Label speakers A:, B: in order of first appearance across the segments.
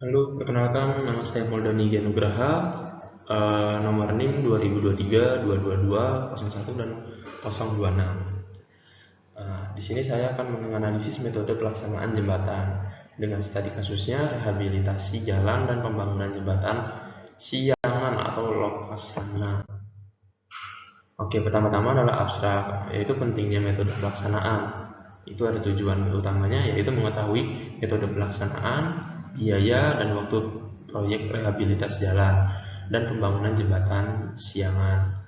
A: Halo, perkenalkan nama saya Moldani Nugraha, nomor NIM 2023 222 01 dan 026. Di sini saya akan menganalisis metode pelaksanaan jembatan dengan studi kasusnya rehabilitasi jalan dan pembangunan jembatan siangan atau lokasana. Oke, pertama-tama adalah abstrak, yaitu pentingnya metode pelaksanaan. Itu ada tujuan utamanya, yaitu mengetahui metode pelaksanaan, biaya, dan waktu proyek rehabilitasi jalan dan pembangunan jembatan siangan.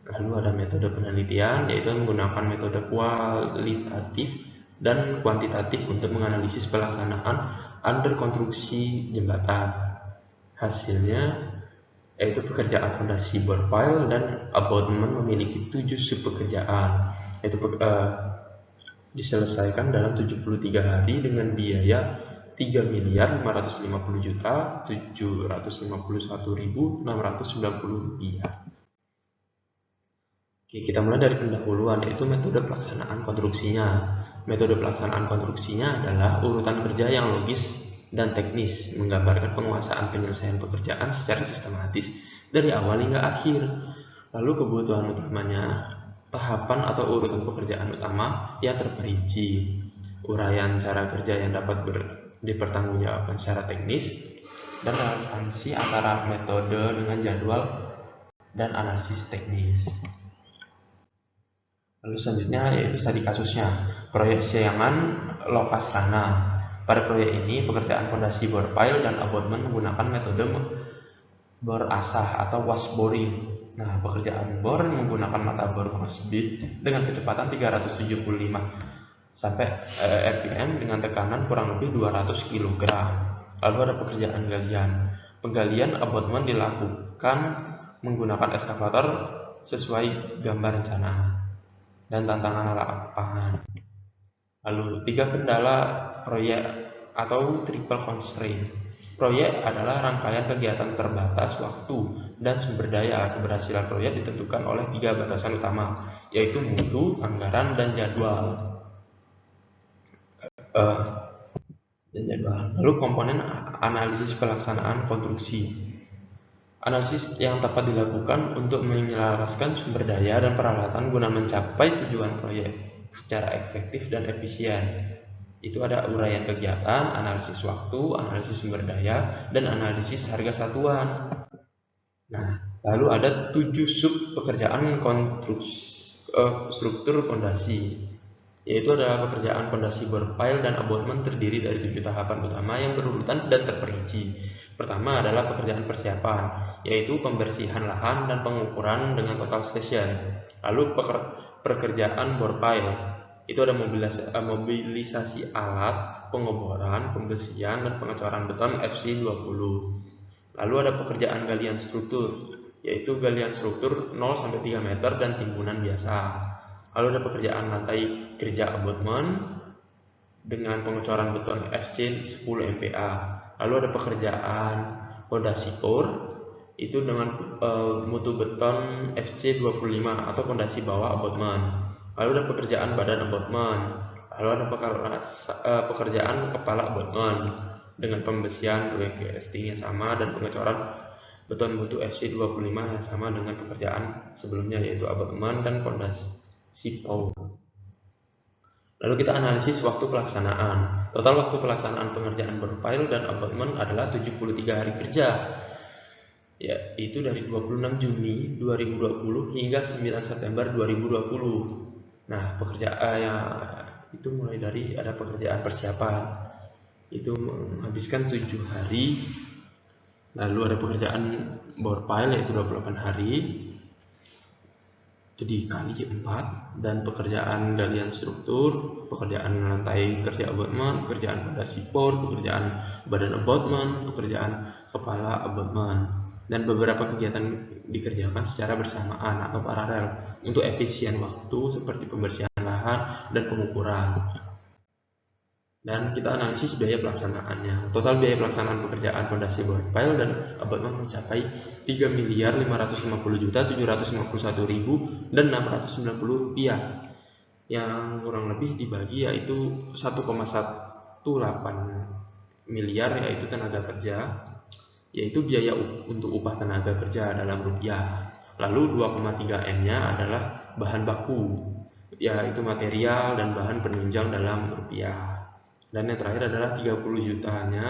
A: Lalu ada metode penelitian, yaitu menggunakan metode kualitatif dan kuantitatif untuk menganalisis pelaksanaan under konstruksi jembatan. Hasilnya yaitu pekerjaan fondasi bor pile dan abutment memiliki 7 sub-pekerjaan, yaitu diselesaikan dalam 73 hari dengan biaya 3.550.751.690 rupiah. Oke, kita mulai dari pendahuluan, yaitu metode pelaksanaan konstruksinya. Metode pelaksanaan konstruksinya adalah urutan kerja yang logis dan teknis, menggambarkan penguasaan penyelesaian pekerjaan secara sistematis dari awal hingga akhir. Lalu kebutuhan utamanya, tahapan atau urutan pekerjaan utama yang terperinci, uraian cara kerja yang dapat dipertanggungjawabkan secara teknis, dan relevansi antara metode dengan jadwal dan analisis teknis. Lalu selanjutnya yaitu studi kasusnya, proyek siangan lokasana. Pada proyek ini, pekerjaan fondasi bor pile dan abutment menggunakan metode bor asah atau washboring. Nah, pekerjaan bor menggunakan mata bor crossbeam dengan kecepatan 375 sampai rpm dengan tekanan kurang lebih 200 kg. Lalu ada pekerjaan galian. Penggalian abutment dilakukan menggunakan eskavator sesuai gambar rencana dan tantangan lapangan. Lalu 3 kendala proyek atau triple constraint. Proyek adalah rangkaian kegiatan terbatas waktu dan sumber daya. Keberhasilan proyek ditentukan oleh 3 batasan utama, yaitu mutu, anggaran, dan jadwal. Lalu komponen analisis pelaksanaan konstruksi. Analisis yang tepat dilakukan untuk menyelaraskan sumber daya dan peralatan guna mencapai tujuan proyek secara efektif dan efisien. Itu ada uraian kegiatan, analisis waktu, analisis sumber daya, dan analisis harga satuan. Nah, lalu ada 7 sub pekerjaan struktur fondasi, yaitu adalah pekerjaan fondasi bor pile dan abutment terdiri dari 7 tahapan utama yang berurutan dan terperinci. Pertama adalah pekerjaan persiapan, yaitu pembersihan lahan dan pengukuran dengan total station. Lalu pekerjaan bor pile, itu ada mobilisasi alat, pengoboran, pembersihan, dan pengecoran beton FC20. Lalu ada pekerjaan galian struktur, yaitu galian struktur 0-3 meter dan timbunan biasa. Lalu ada pekerjaan lantai kerja abutment dengan pengecoran beton FC 10 MPa. Lalu ada pekerjaan fondasi core, itu dengan mutu beton FC 25 atau fondasi bawah abutment. Lalu ada pekerjaan badan abutment. Lalu ada pekerjaan kepala abutment dengan pembersihan casting yang sama dan pengecoran beton mutu FC 25 yang sama dengan pekerjaan sebelumnya, yaitu abutment dan fondasi power. Lalu kita analisis waktu pelaksanaan. Total waktu pelaksanaan pengerjaan bor pile dan abutment adalah 73 hari kerja, yaitu dari 26 Juni 2020 hingga 9 September 2020. Nah, pekerjaan itu mulai dari ada pekerjaan persiapan, itu menghabiskan 7 hari. Lalu ada pekerjaan bor pile yaitu 28 hari, itu dikali 4, dan pekerjaan galian struktur, pekerjaan lantai kerja abutment, pekerjaan fondasi bor, pekerjaan badan abutment, pekerjaan kepala abutment, dan beberapa kegiatan dikerjakan secara bersamaan atau paralel untuk efisien waktu seperti pembersihan lahan dan pengukuran. Dan kita analisis biaya pelaksanaannya. Total biaya pelaksanaan pekerjaan fondasi bor pile dan abutment mencapai 3.550.751.690 rupiah, yang kurang lebih dibagi yaitu 1,18 miliar yaitu tenaga kerja, yaitu biaya untuk upah tenaga kerja dalam rupiah. Lalu 2,3 M-nya adalah bahan baku, yaitu material dan bahan penunjang dalam rupiah. Dan yang terakhir adalah 30 jutanya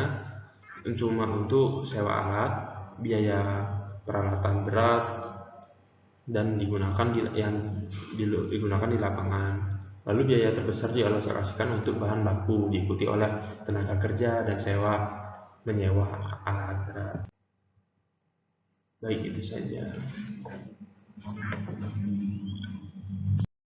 A: cuma untuk sewa alat, biaya peralatan berat, dan digunakan di lapangan. Lalu biaya terbesar dialokasikan untuk bahan baku, diikuti oleh tenaga kerja dan menyewa alat berat. Baik, itu saja.